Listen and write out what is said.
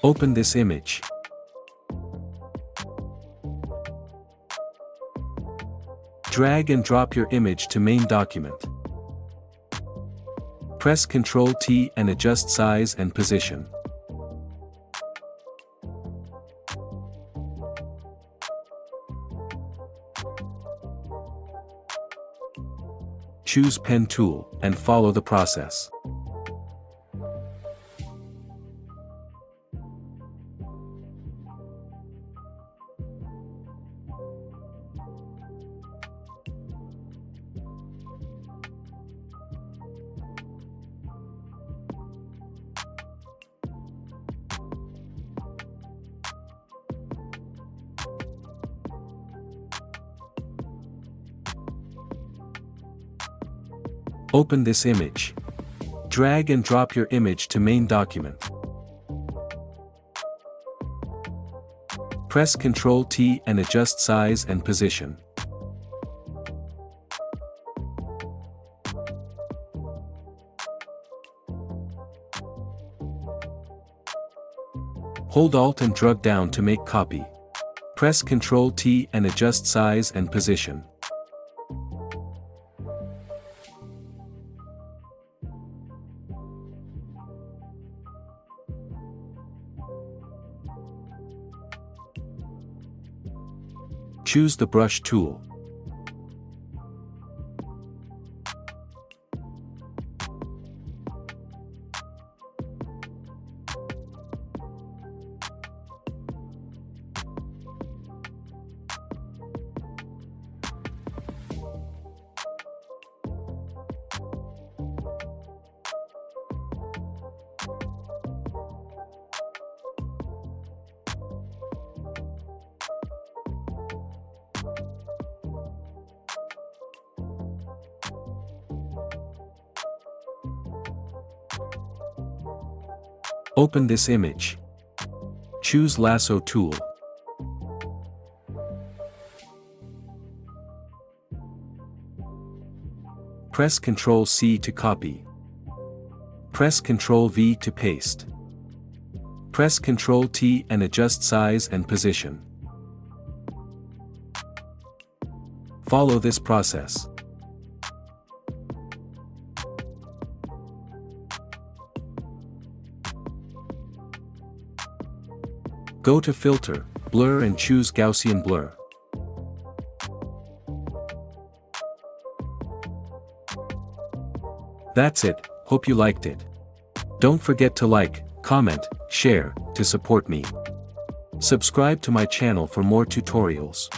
Open this image. Drag and drop your image to main document. Press Ctrl+T and adjust size and position. Choose Pen tool, and follow the process. Open this image. Drag and drop your image to main document. Press Ctrl+T and adjust size and position. Hold Alt and drag down to make copy. Press Ctrl+T and adjust size and position. Choose the brush tool. Open this image. Choose Lasso tool. Press Ctrl+C to copy. Press Ctrl+V to paste. Press Ctrl+T and adjust size and position. Follow this process. Go to Filter, Blur and choose Gaussian Blur. That's it, hope you liked it. Don't forget to like, comment, share, to support me. Subscribe to my channel for more tutorials.